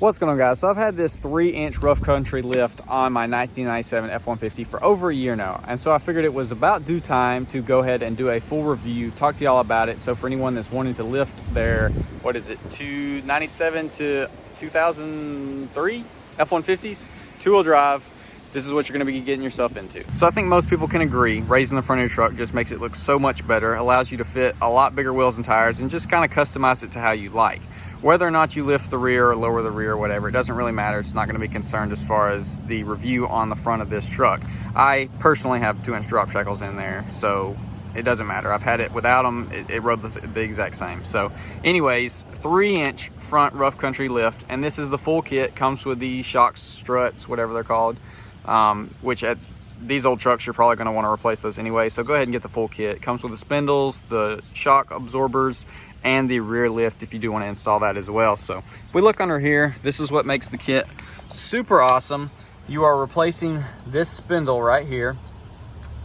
What's going on, guys? So I've had this 3-inch rough country lift on my 1997 F-150 for over a year now, and so I figured it was about due time to go ahead and do a full review, talk to y'all about it. So for anyone that's wanting to lift their, 97 to 2003 F-150s, two-wheel drive, this is what you're going to be getting yourself into. So I think most people can agree, raising the front of your truck just makes it look so much better, allows you to fit a lot bigger wheels and tires, and just kind of customize it to how you like. Whether or not you lift the rear or lower the rear or whatever, it doesn't really matter. It's not going to be concerned as far as the review on the front of this truck. I personally have 2-inch drop shackles in there, so it doesn't matter. I've had it without them. It rode the exact same. So anyways, 3-inch front rough country lift, and this is the full kit. Comes with the shocks, struts, whatever they're called, which at these old trucks, you're probably going to want to replace those anyway. So go ahead and get the full kit. It comes with the spindles, the shock absorbers, and the rear lift if you do want to install that as well. So if we look under here, this is what makes the kit super awesome. You are replacing this spindle right here,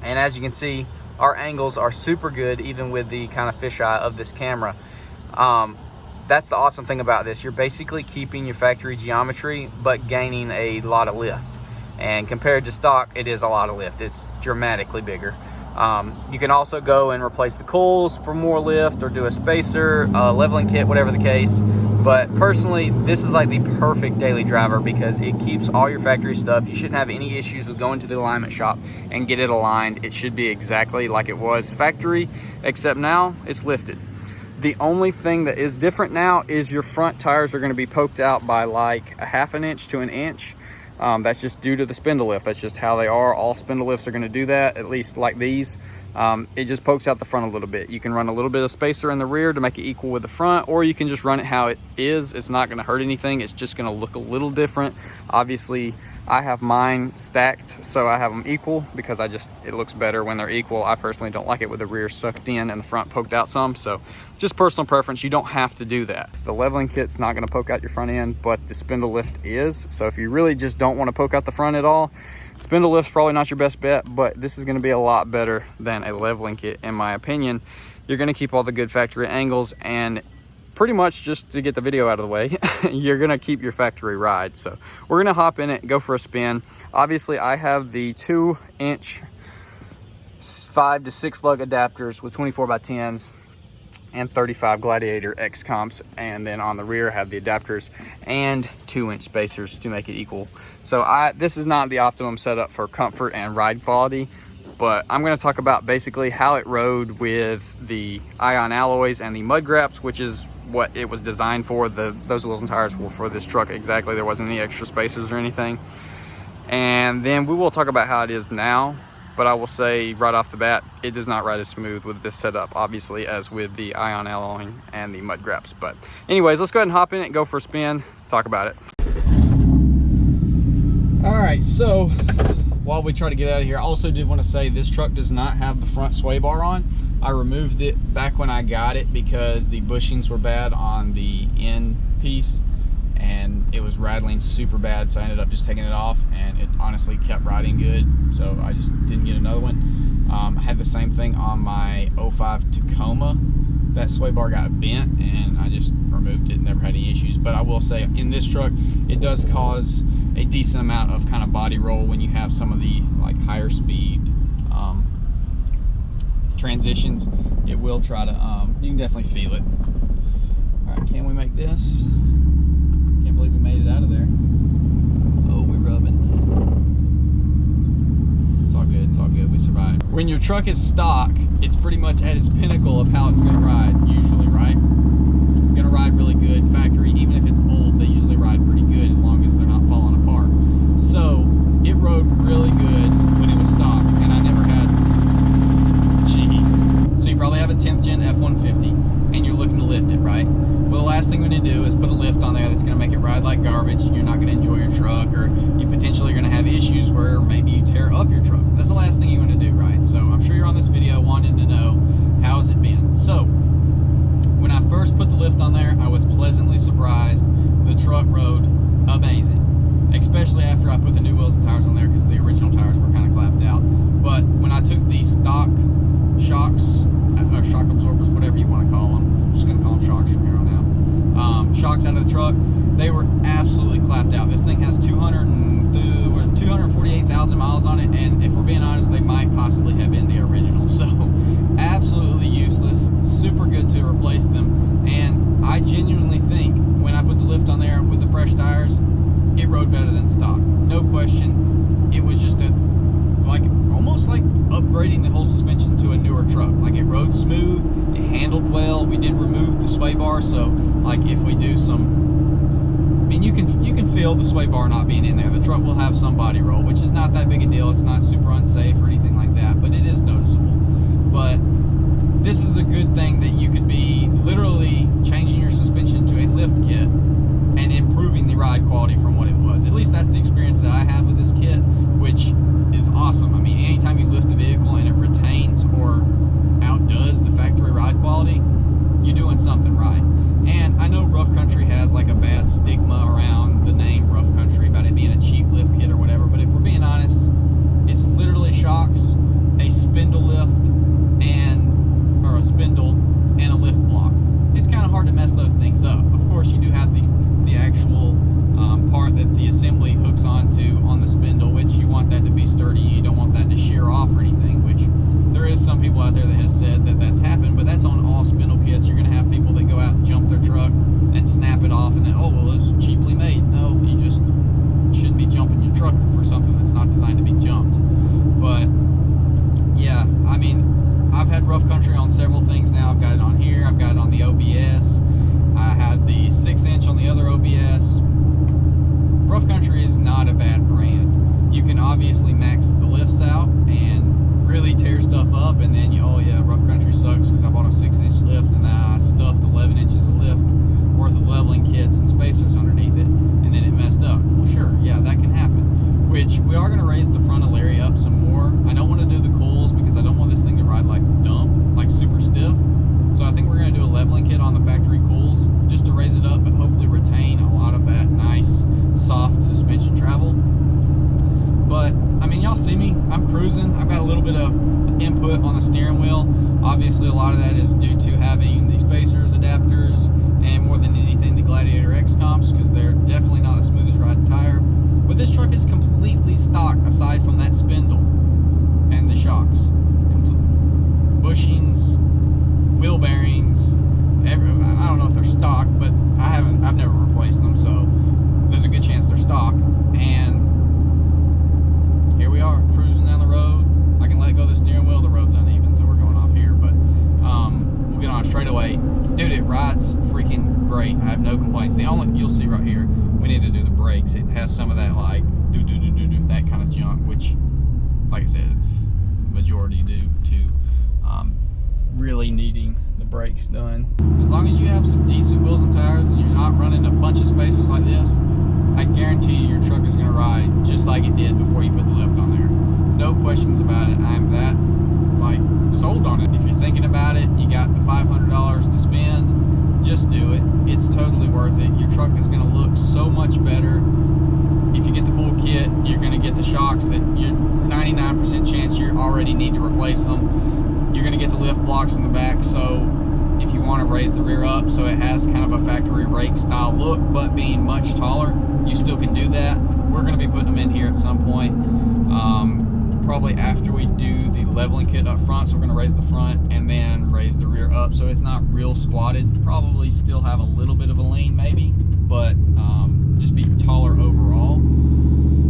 and as you can see, our angles are super good even with the kind of fisheye of this camera. That's the awesome thing about this. You're basically keeping your factory geometry but gaining a lot of lift, and compared to stock, it is a lot of lift. It's dramatically bigger. You can also go and replace the coils for more lift, or do a spacer, leveling kit, whatever the case. But personally, this is like the perfect daily driver because it keeps all your factory stuff. You shouldn't have any issues with going to the alignment shop and get it aligned. It should be exactly like it was factory, except now it's lifted. The only thing that is different now is your front tires are going to be poked out by like a 1/2 inch to an inch. That's just due to the spindle lift. That's just how they are. All spindle lifts are going to do that, at least like these. It just pokes out the front a little bit. You can run a little bit of spacer in the rear to make it equal with the front, or you can just run it how it is. It's not going to hurt anything. It's just going to look a little different. Obviously, I have mine stacked, so I have them equal because it looks better when they're equal. I personally don't like it with the rear sucked in and the front poked out some, so just personal preference. You don't have to do that. The leveling kit's not going to poke out your front end, but the spindle lift is. So if you really just don't want to poke out the front at all, spindle lift's probably not your best bet, but this is going to be a lot better than a leveling kit in my opinion. You're going to keep all the good factory angles, and pretty much, just to get the video out of the way, you're going to keep your factory ride. So we're going to hop in it, go for a spin. Obviously, I have the 2-inch 5 to 6 lug adapters with 24x10s and 35 Gladiator X comps, and then on the rear I have the adapters and 2-inch spacers to make it equal. So this is not the optimum setup for comfort and ride quality, but I'm going to talk about basically how it rode with the ion alloys and the mud graps, which is what it was designed for. Those wheels and tires were for this truck exactly. There wasn't any extra spacers or anything. And then we will talk about how it is now, but I will say right off the bat, it does not ride as smooth with this setup, obviously, as with the ion alloying and the mud graps. But anyways, let's go ahead and hop in it, go for a spin, talk about it. All right, so while we try to get out of here, I also did want to say this truck does not have the front sway bar on. I removed it back when I got it because the bushings were bad on the end piece and it was rattling super bad, so I ended up just taking it off, and it honestly kept riding good, so I just didn't get another one. I had the same thing on my 05 Tacoma. That sway bar got bent and I just removed it, never had any issues. But I will say in this truck, it does cause a decent amount of kind of body roll when you have some of the like higher speed transitions. It will try to, you can definitely feel it. All right, can we make this? Can't believe we made it out of there. Oh, we're rubbing. It's all good, it's all good, we survived. When your truck is stock, it's pretty much at its pinnacle of how it's gonna ride, usually, right? Gonna ride really good. Factory, even if it's old, they usually ride pretty good as long as they're not falling apart. So it rode really good when it was stock, and I never had, so you probably have a 10th gen F-150 and you're looking to lift it, right? Well, the last thing we need to do is put a lift on there that's going to make it ride like garbage. You're not going to enjoy your truck, or you potentially are going to have issues where maybe you tear up your truck. That's the last thing you want to do, right? So I'm sure you're on this video wanting to know, how's it been? So when I first put the lift on there, I was pleasantly surprised. The truck rode amazing, especially after I put the new wheels and tires on there, because the original tires were kind of clapped out. But when I took the stock shocks, or shock absorbers, whatever you want to call them, I'm just going to call them shocks from here on out, shocks out of the truck, they were absolutely clapped out. This thing has 248,000 miles on it, and if we're being honest, they might possibly have been the original. So absolutely useless, super good to replace them. And I genuinely think when I put the lift on there with the fresh tires, it rode better than stock, no question. It was just almost like upgrading the whole suspension to a newer truck. Like, it rode smooth, it handled well. We did remove the sway bar, so like if we do some, I mean, you can feel the sway bar not being in there. The truck will have some body roll, which is not that big a deal. It's not super unsafe or anything like that, but it is noticeable. But this is a good thing that you could be literally changing your suspension to a lift kit and improving the ride quality from what it was. At least that's the experience that I have with this kit, which is awesome. I mean, anytime you lift a vehicle and it retains or outdoes the factory ride quality, you're doing something right. And I know Rough Country has like a bad stigma around the name Rough Country about it being a cheap lift kit or whatever, but if we're being honest, it's literally shocks, a spindle lift, or a spindle and a lift block. It's kind of hard to mess those things up. Of course, you do have the actual part that the assembly hooks onto on the spindle, which you want that to be sturdy. You don't want that to shear off or anything, which there is some people out there that has said that that's happened, but that's on all spindle kits. You're going to have people that go out and jump their truck and snap it off, and then, oh, well, it's cheaply made. No, you just shouldn't be jumping your truck for something that's not designed to be jumped. But yeah, I mean, I've had Rough Country on several things now. I've got it on here, I've got it on the OBS, I had the 6-inch on the other OBS. Rough Country is not a bad brand. You can obviously max the lifts out and really tear stuff up, and then oh yeah, Rough Country sucks because I bought a 6-inch lift and I stuffed 11 inches of lift worth of leveling kits and spacers underneath it, and then it messed up. Well, sure, yeah, that can happen. Which we are going to raise the front of Lariat up some more. I don't want to do the coils because I don't want this thing to ride like dump, like super stiff. So I think we're going to do a leveling kit on the factory coils just to raise it up, but hopefully retain a lot of that nice soft suspension travel. But I mean, y'all see me, I'm cruising. I've got a little bit of input on the steering wheel. Obviously a lot of that is due to having the spacers, adapters, and more than anything the Gladiator X comps, because they're definitely not the smoothest riding tire. But this truck is completely stock aside from that spindle and the shocks. Bushings, wheel bearings, I don't know if they're stock, but I've never replaced them, so there's a good chance they're stock. And here we are, cruising down the road. I can let go of the steering wheel, the road's uneven, so we're going off here, but we'll get on a straightaway. Dude, it rides freaking great. I have no complaints. The only, you'll see right here, we need to do the brakes. It has some of that like that kind of junk, which, like I said, it's majority due to really needing the brakes done. As long as you have some decent wheels and tires and you're not running a bunch of spacers like this, I guarantee you your truck is going to ride just like it did before you put the lift on there. No questions about it. I'm that like sold on it. If you're thinking about it, you got the $500 to spend, just do it. It's totally worth it. Your truck is going to look so much better. If you get the full kit, you're going to get the shocks that you're 99% chance you already need to replace them. You're going to get the lift blocks in the back, so if you want to raise the rear up so it has kind of a factory rake style look, but being much taller, you still can do that. We're going to be putting them in here at some point, probably after we do the leveling kit up front. So we're going to raise the front and then raise the rear up so it's not real squatted. Probably still have a little bit of a lean maybe, but just be taller overall.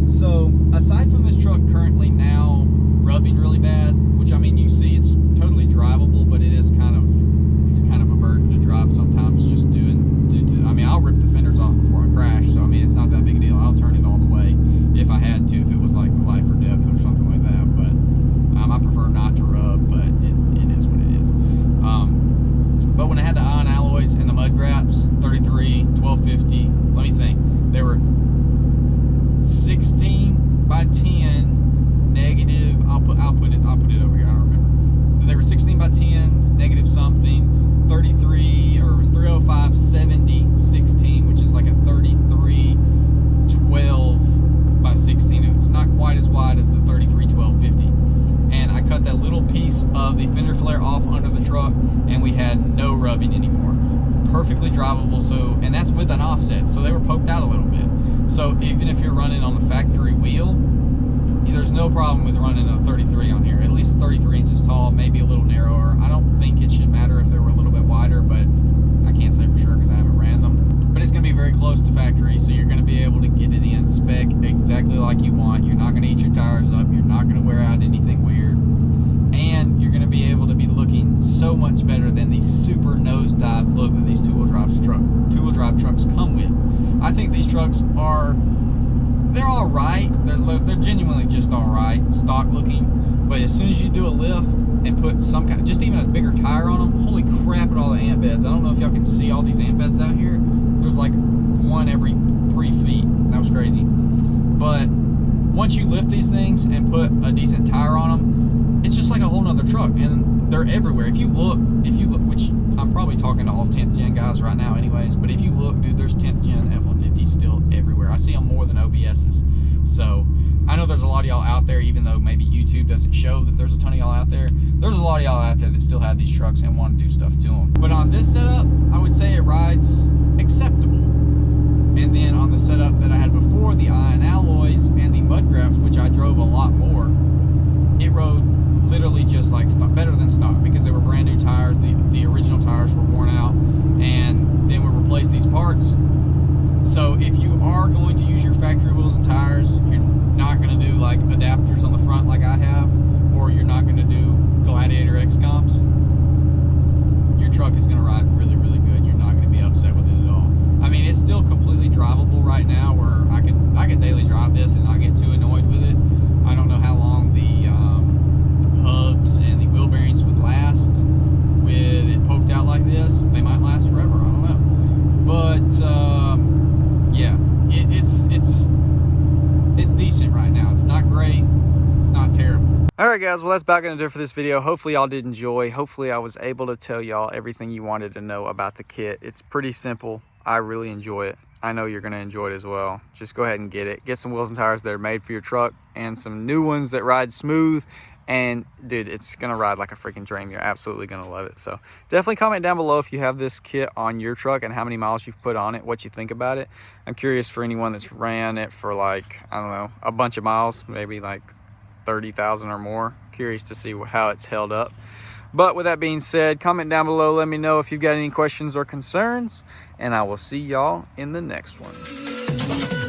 So aside from this truck currently now rubbing really bad, which I mean, you see it's totally drivable, but it's kind of a burden to drive sometimes, just due to, I mean, I'll rip the fenders off before I crash, so I mean, it's not that big a deal. I'll turn it all the way if I had to, if it was like life or death or something like that, but I prefer not to rub, but it is what it is. But when I had the ion alloys and the mud graps, 33, 1250, let me think, they were 16 by 10 negative, I'll put it over here, I don't remember. They were 16 by 10s, negative something, 33, or it was 305, 70, 16, which is like a 33, 12 by 16. It's not quite as wide as the 33, 12, 50. And I cut that little piece of the fender flare off under the truck, and we had no rubbing anymore. perfectly drivable. So, and that's with an offset, so they were poked out a little bit. So even if you're running on the factory wheel, there's no problem with running a 33 on here. At least 33 inches tall, maybe a little narrower. I don't think it should matter if they were a little bit wider, but I can't say for sure because I haven't ran them. But it's going to be very close to factory, so you're going to be able to get it in spec exactly like you want. You're not going to eat your tires up. You're not going to wear out anything weird. And you're going to be able to be looking so much better than the super nosedive look that these two-wheel drive trucks come with. I think these trucks they're all right. They're genuinely just all right, stock looking. But as soon as you do a lift and put some kind of, just even a bigger tire on them, holy crap at all the ant beds. I don't know if y'all can see all these ant beds out here. There's like one every 3 feet. That was crazy. But once you lift these things and put a decent tire on them, it's just like a whole nother truck. And they're everywhere. If you look, which I'm probably talking to all 10th gen guys right now anyways, but if you look, dude, there's 10th gen F-150s still everywhere. I see them more than OBS's. So I know there's a lot of y'all out there, even though maybe YouTube doesn't show that there's a ton of y'all out there. There's a lot of y'all out there that still have these trucks and want to do stuff to them. But on this setup, I would say it rides acceptable. And then on the setup that I had before, the iron alloys and the mud graps, which I drove a lot more, it rode literally just like stock, better than stock, because they were brand new tires. The original tires were worn out, and then we replaced these parts. So if you are going to use your factory wheels and tires, you're not going to do like adapters on the front like I have, or you're not going to do Gladiator X comps, your truck is going to ride really, really good. You're not going to be upset with it at all. I mean, it's still completely drivable right now, where I could daily drive this and not get too annoyed with it. I don't know how long the hubs and the wheel bearings would last with it poked out like this. They might last forever, I don't know. But yeah, it's decent right now. It's not great, it's not terrible. All right, guys, well, that's about gonna do it for this video. Hopefully y'all did enjoy. Hopefully I was able to tell y'all everything you wanted to know about the kit. It's pretty simple. I really enjoy it. I know you're gonna enjoy it as well. Just go ahead and get it. Get some wheels and tires that are made for your truck, and some new ones that ride smooth. And dude, it's gonna ride like a freaking dream. You're absolutely gonna love it. So definitely comment down below if you have this kit on your truck and how many miles you've put on it, what you think about it. I'm curious for anyone that's ran it for like, I don't know, a bunch of miles, maybe like 30,000 or more. Curious to see how it's held up. But with that being said, comment down below, let me know if you've got any questions or concerns, and I will see y'all in the next one.